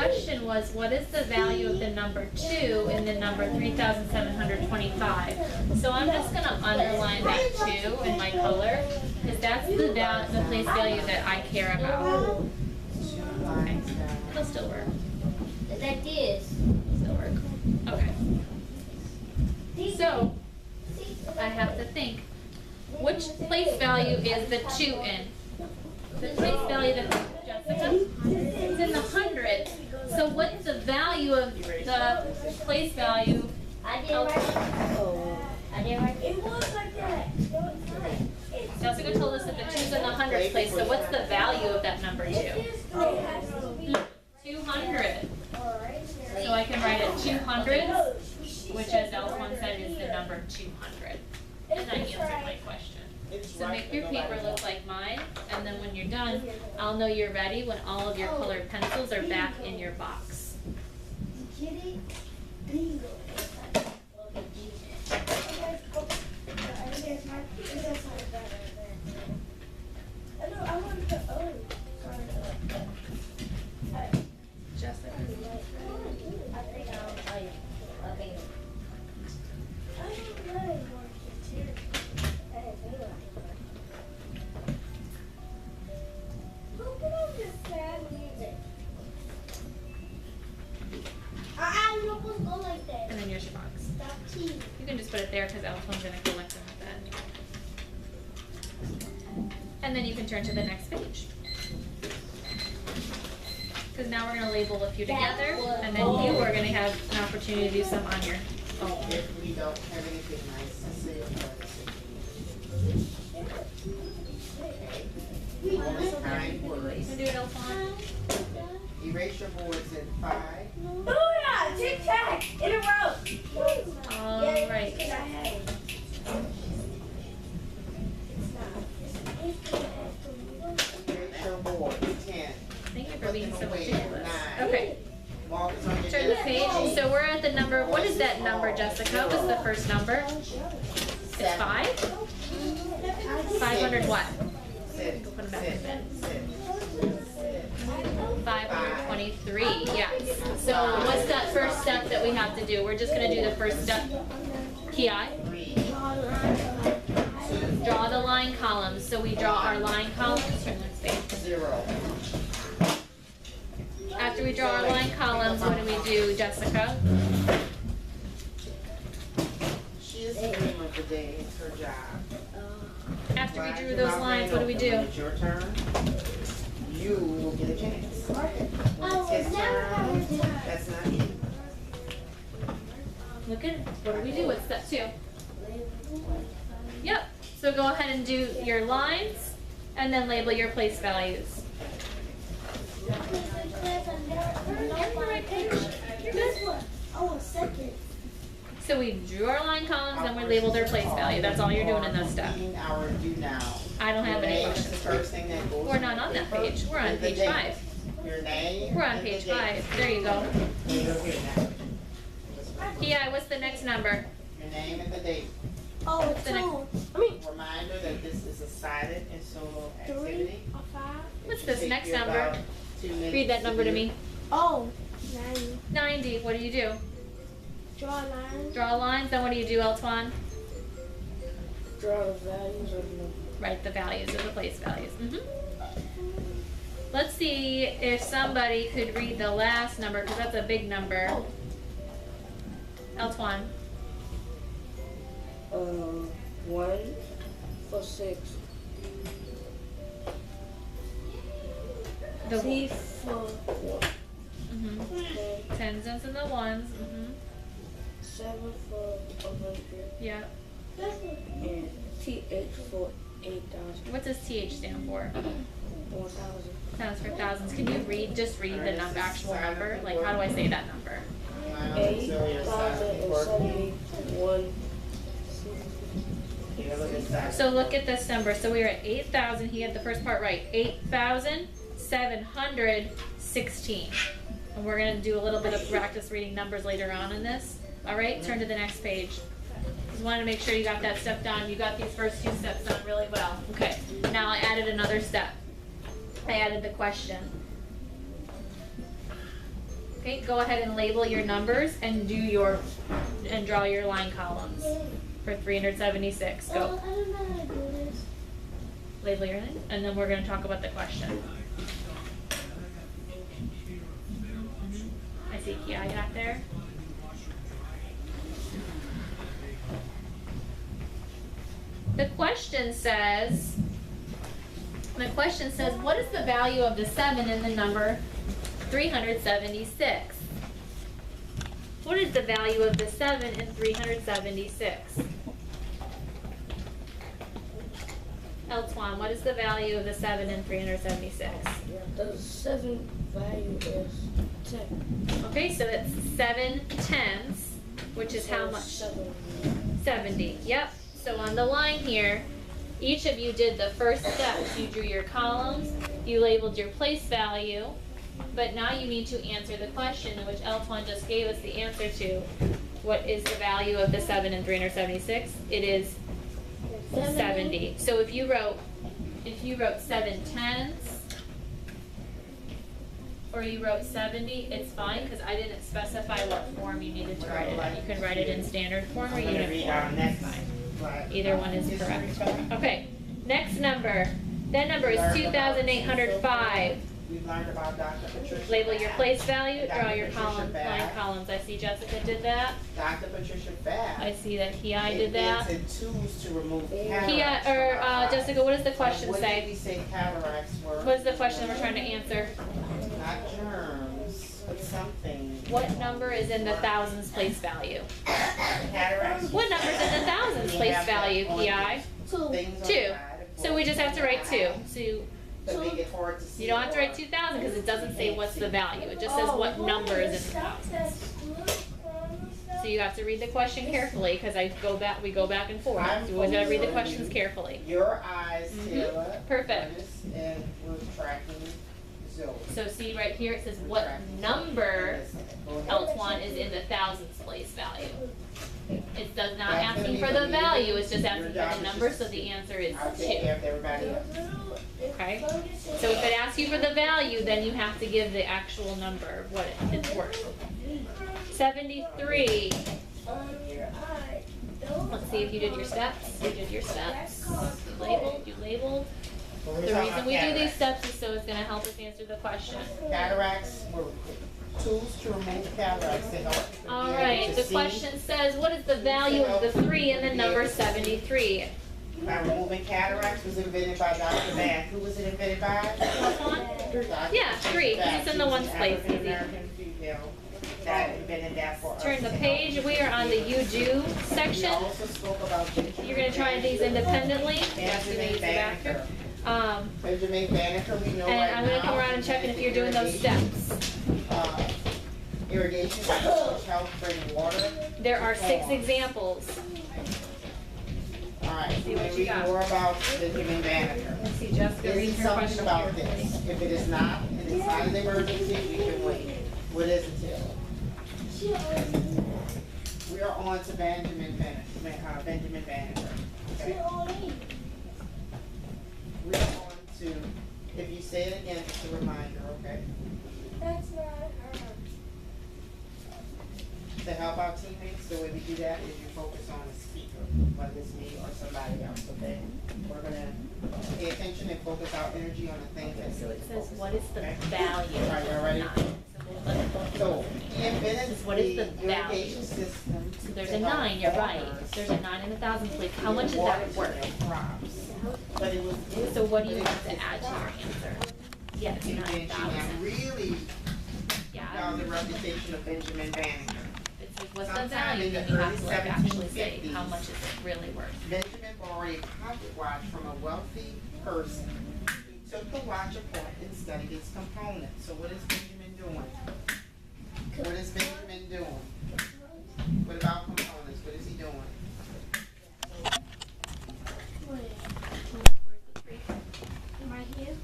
question was, what is the value of the number 2 in the number 3,725? So I'm just going to underline that 2 in my color, because that's the place value that I care about. Okay. It'll still work. Like this. Still work. Okay. So, I have to think, which place value is the 2 in? The place value that Jessica, it's in the hundreds. So what's the value of the place value? I didn't write it. I didn't write it. It was like that. Jessica told us that the 2's in the hundreds place, so what's the value of that number 2? 200. So I can write it 200, which as L1 said is the number 200. And I answered my question. So make your paper look like mine, and then when you're done, I'll know you're ready when all of your colored pencils are back in your box. Jessica. And then here's your box. You can just put it there because Elton's going to collect them with that. And then you can turn to the next page. Because now we're going to label a few together, and then you are going to have an opportunity to do some on your own. If we don't have anything nice to say about it. Only kind You words. can do it, Elton. Erase your boards in 5. Booyah! Tic-tac! In a row! All right. Erase your board 10. Thank you for being so Away, meticulous. 9. Okay. Markers on your Turn the desk, page. 8. So we're at the number, what is that number, Jessica? What's the first number? It's 5? 500 what? Sit. Go put them back in bed. Sit. 523, yes. So what's that first step that we have to do? We're just going to do the first step. PI. 3. Draw the line columns. So we draw our line columns. Turn the next page. 0. After we draw our line columns, what do we do, Jessica? She is the dream of the day. It's her job. After we drew those lines, what do we do? When it's your turn, you will get a chance. When it's his turn, that's not it. Look at, what do we do? What's step 2? Yep. So go ahead and do your lines, and then label your place values. You're on the right page. You're good. Oh, a second. So we drew our line columns, and we labeled their place value. That's all you're doing in this step. Meeting hour due now. I don't have any Your name is questions the for you. first thing that goes We're not on that page. We're on page 5. Your name. We're on and the page date. 5. There you go. Here, here now. PI, what's the next number? Your name and the date. Oh, What's the next? Reminder that this is a silent and solo activity. A 5. What's It this should next take you number? about 2 minutes Read that number to do. me. Oh, 90. What do you do? draw a line. Draw lines. Then what do you do, Eltwan? Draw the values of the. Write the values of the place values. Let's see if somebody could read the last number, because that's a big number. Eltwan. 1 for 6. The T for 10 cents and the ones. 7 for 100. Yeah. And TH for 8,000. What does TH stand for? 1,000. Stands for thousands. Can you just read the number, actual number? Like, how do I say that number? 8,071. So look at this number. So we were at 8,000. He had the first part right. 8,716. And we're going to do a little bit of practice reading numbers later on in this. All right, turn to the next page. Just wanted to make sure you got that step done. You got these first 2 steps done really well. Okay, now I added another step. I added the question. Okay, go ahead and label your numbers and draw your line columns for 376. Go. I don't know how to do this. Label your name, and then we're going to talk about the question. I see Kia got there. The question says, what is the value of the 7 in the number 376? What is the value of the 7 in 376? Eltwan, what is the value of the 7 in 376? The 7 value is 10. Okay, so it's 7 tenths, which is how much? 70. Yep. So on the line here, each of you did the first steps. You drew your columns, you labeled your place value, but now you need to answer the question, which Eltwan just gave us the answer to. What is the value of the 7 in 376? It is 70. So if you wrote 7 tenths, or you wrote 70, it's fine because I didn't specify what form you needed to write it in. You can write it in standard form or unit form. That's fine. Either one is correct. Okay, next number. That number is 2,805. We've learned about Dr. Patricia. Label your place value, draw Dr. your Patricia line columns. I see Jessica did that. Dr. Patricia Babb. I see that Ki did that. Invented tools to remove Kia, cataracts. Jessica, what does the question What did say? we say cataracts were? What is the question we're trying to answer? Not germs, but something. What number is in the thousands place value? Cataracts. What number is in the thousands place value, Ki? 2. So we just have to write 2. So To make it hard to see. you don't have to write 2,000 because it doesn't say what's the value. It just says what number is in the thousands. So you have to read the question carefully because we go back and forth. So we always gotta read the questions carefully. Your eyes, Taylor. Perfect. Ernest, and we're tracking Zoe. So see right here, it says what number Eltwan is in the thousands place value. It does not asking for the value, it's just asking for the number, so the answer is I'll 2. take care of everybody else. Okay? So if it asks you for the value, then you have to give the actual number of what it's worth. 73. Let's see if you did your steps. You did your steps. You labeled. The reason we do these steps is so it's going to help us answer the question. Cataracts were tools to remove cataracts to help you be All able right, to the see. question says, what is the value of the 3 in the number 73? By removing cataracts was invented by Dr. Babb. Who was it invented by? Dr. Yeah, 3, because it's in the ones place. Easy. African-American female that invented that for us. Turn the page. We are on the you do We section. also spoke about You're going to try these independently. That's going to use the Benjamin backer. Banneker. Benjamin Banneker, we know right now. And I'm going to come around and check if you're doing those steps. Irrigation, which helps bring water. There are 6 examples. All right, See we're what going to you read got. more about Benjamin Banneker. Let's see, Jessica, This read is her something question about carefully. this. If it is not, and it's not an emergency, we can wait. What is it, Taylor? We are on to Benjamin Banneker. Okay? We are on to, if you say it again, it's a reminder, okay? That's not her. To help our teammates, the way we do that is you focus on the speaker, whether it's me or somebody else, okay? We're gonna pay attention and focus our energy on the things that. So it says, what is the Okay? value? All right, y'all ready? So, he invented This is what is the irrigation system. So there's to a help 9, you're right. farmers There's a 9 in the thousands place. How much is water that to worth? their crops. But it was. So what do you want to add to your answer? Yeah, it's Invention that 9,000. really Yeah. found the reputation of Benjamin Banneker. It says, what's the Sometime value? in the Then you have to early like actually say, 1750s. how much is it really worth? Benjamin borrowed a pocket watch from a wealthy person. He took the watch apart and studied its components. So what is Benjamin doing? What is Benjamin doing? What about components? What is he doing? Right here.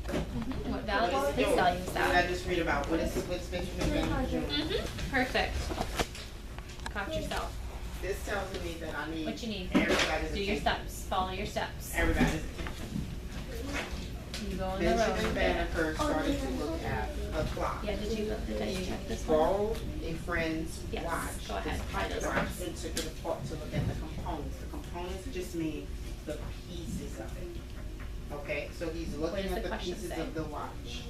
What value, What is he his doing? value is What that? did I just read about? What's Benjamin Banneker doing? Perfect. Caught yourself. This tells me that I need What you need? everybody's Do your attention. steps. Follow your steps. Everybody's attention. You you go on the road. Benjamin Banneker started to look at a clock. Yeah, did you check this He one? borrowed a friend's Yes, watch. go ahead, his try those watch, ones. and took it apart to look at the components. The components just mean the pieces of it. Okay, so he's What looking does at the the question pieces say? of the watch.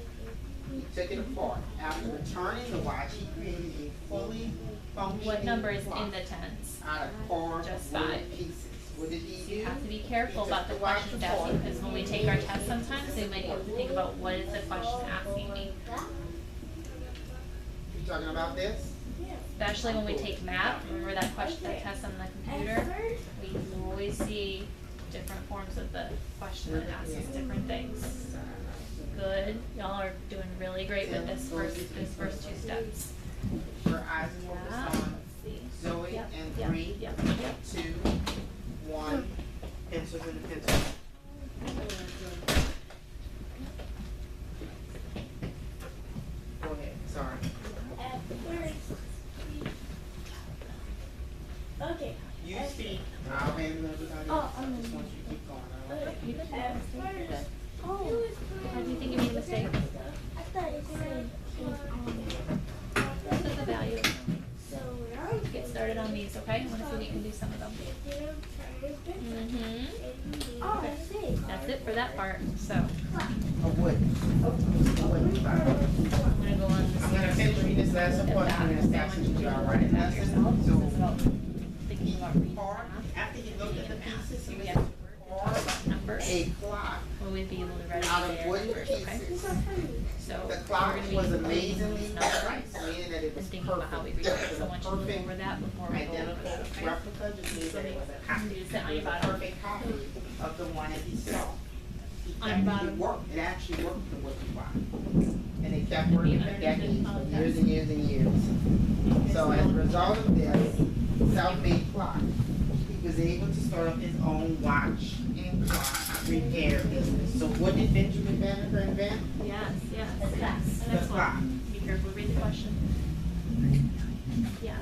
He took it apart. After returning the watch, he created a fully functioning What number is clock in the tens? out of carved Just wood 5. pieces. What did he So do? you have to be careful He about took the watch questions apart. asking, because when we take our test sometimes, we might have to think about what is the question asking me. You talking about this? Especially when we take math, remember that question, that test on the computer? We can always see different forms of the question that asks us different things. Good, y'all are doing really great with this first 2 steps. Your eyes are Yeah. focused on See. Zoe Yep, and yep, 3, yep, 2, 1. Pencils and the pencil. Go ahead. Sorry. Okay. You speak. I'll handle everybody else. I just want you to keep going. All right? You did At mistake, you're good. Oh. How do you think you made a mistake? I thought it said This is the value. so now Get started on these, okay? I want to see if you can do some of them. Mm-hmm. Oh, I see. That's it for that part, so. A wood. A wood fire. I'm gonna go on I'm gonna finish reading this last report. I'm gonna start to do our writing lesson. This is about So thinking he about reading carved, after he looked at the pieces, he was Yeah. able to carve numbers. a clock Will we be able to write out it of there? wooden Okay. pieces. So The we're clock gonna be was using amazingly these numbers precise, meaning that it was and thinking about how we read perfect. it. So I want you to go over that before we go over Identical that, okay? replica, just means that it was a copy. You sit on It your was a bottom. perfect copy of the one that he saw. On your bottom. It worked, it actually worked the wooden clock. And it kept working for decades, for years and years and years. So as a result of this self-made clock, he was able to start up his own watch and clock repair business. So what did Benjamin Banneker invent? Yes, yes, The yes. clock. Next The clock. one. Be careful, read the question. Yeah,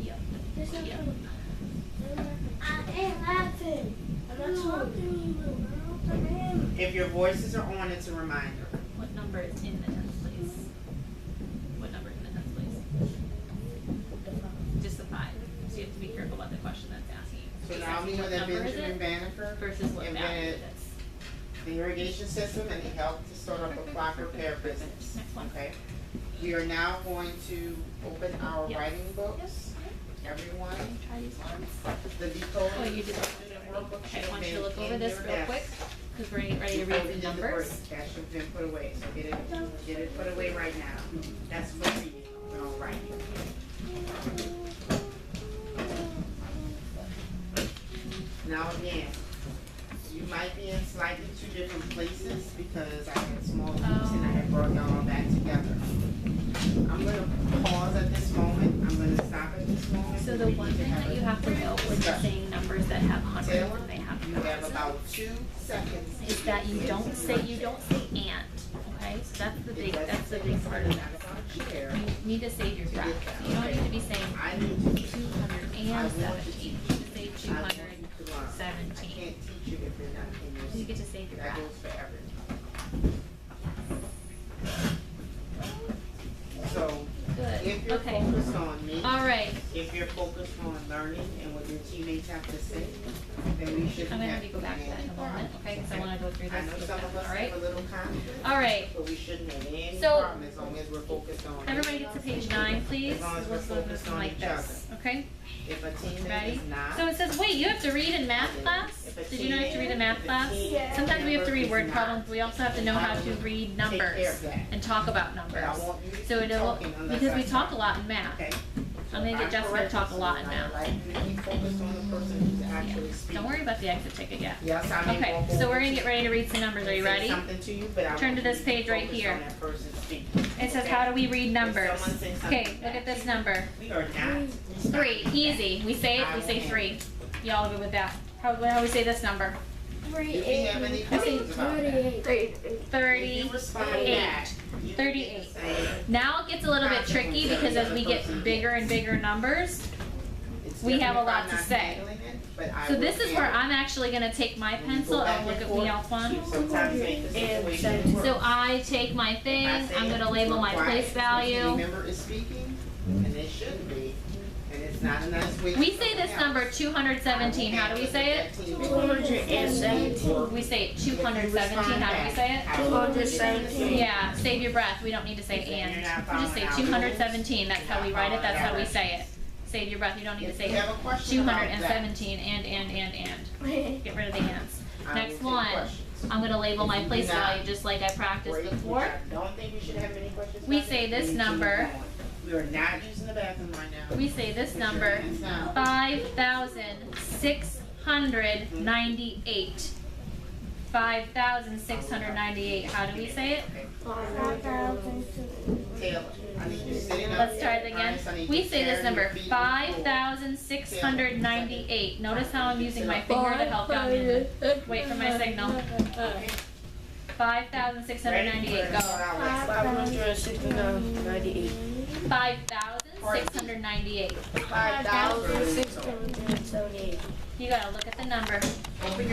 yep, There's yep. nothing. I ain't laughing. I'm not talking to you. If your voices are on, it's a reminder. What number is in the tens, please? What number is in the tens, please? Just the 5. So you have to be careful about the question that's asking you. So now we know What that number is Benjamin it Banneker versus what value invented it is. the irrigation system and he helped to start up a clock repair business. Next one. Okay? We are now going to open our Yes. writing books. Everyone, Try these ones. the decoding. Oh, you did that student already. workbook Okay, should I want you to have look been over in this your real desk. quick, because we're ready to Before read we the did numbers. break. That should have been put away, so get it put away right now. That's for reading, no writing. Now again, you might be in slightly 2 different places because I had small groups and I had brought y'all back together. I'm gonna pause at this moment, I'm gonna stop at this moment. So the one thing that you have to know when you're saying numbers that have hundreds Taylor, and they have you have thousands about 2 seconds. is that you don't say and, okay? So that's the big part of that. You need to save your breath. So you don't need to be saying I need to, 217. You should say I want you to learn. I 217. can't teach you if you're not in your seat. You get to save your That breath. goes for everyone. So, Good. if you're Okay. focused on me, All right. if you're focused on learning and what your teammates have to say, then we shouldn't I'm gonna have have you go back to that in a moment, okay? Because I want to go through I know this with some them, of us all right? have a little conflict, All right. but we shouldn't have any So- problem as long as we're focused on. Everybody get to page 9, please. As long as we're Let's go focused on like each this, okay? If a teammate Ready? is not. So it says, wait, you have to read in math class? Did you know you have to read in math class? Sometimes we have to read word problems, we also have to know how to read numbers and talk about numbers. So it'll, because we talk a lot in math. Okay. I'm gonna get Jessica to talk a lot in I math. like you to be focused on the person who's Yeah. actually speaking. Don't worry about the exit ticket yet. Yes, I may Okay, walk so over we're gonna to get ready to read some numbers. Are you say ready? something to you, but I Turn want to you this be page right focused here. on that person speaking. It says, Okay? how do we read If numbers? someone says something Okay, look at back, this number. We are not. 3, easy. We say it, we say 3. Y'all good with that? How we say this number? If you have any questions about that, if you respond 38. back, you can 38. say, Now it gets a little bit tricky because as we get bigger and bigger numbers, we have a If lot I'm to not say. handling it, but I So will this is where handle it. I'm actually gonna take my When you pencil go back and look at forth, me Alphon. sometimes make the situation worse. So I take my thing, I'm gonna label my place value. Any member is speaking, and they should be, and it's not a nice way. We say this number 217, how do we say it? 217. We say it 217, how do we say it? 217. Yeah, save your breath, we don't need to say and. We just say 217, that's how we write it, that's how we say it. Save your breath, you don't need to say 217 and. Get rid of the ands. Next one, I'm gonna label my place value just like I practiced before. Don't think we should have any questions. We say this number, We are not using the bathroom right now. we say this number, 5,698. 5,698, how do we say it? Taylor, I need you to sit it up. Let's try it again. Ernest, I need We you to say this carry your number, feet 5,698. Notice how I'm using my finger to help guide me. Wait for my signal. 5,698, go. 569.98. 5,698. 5,678. You gotta look at the number. Open your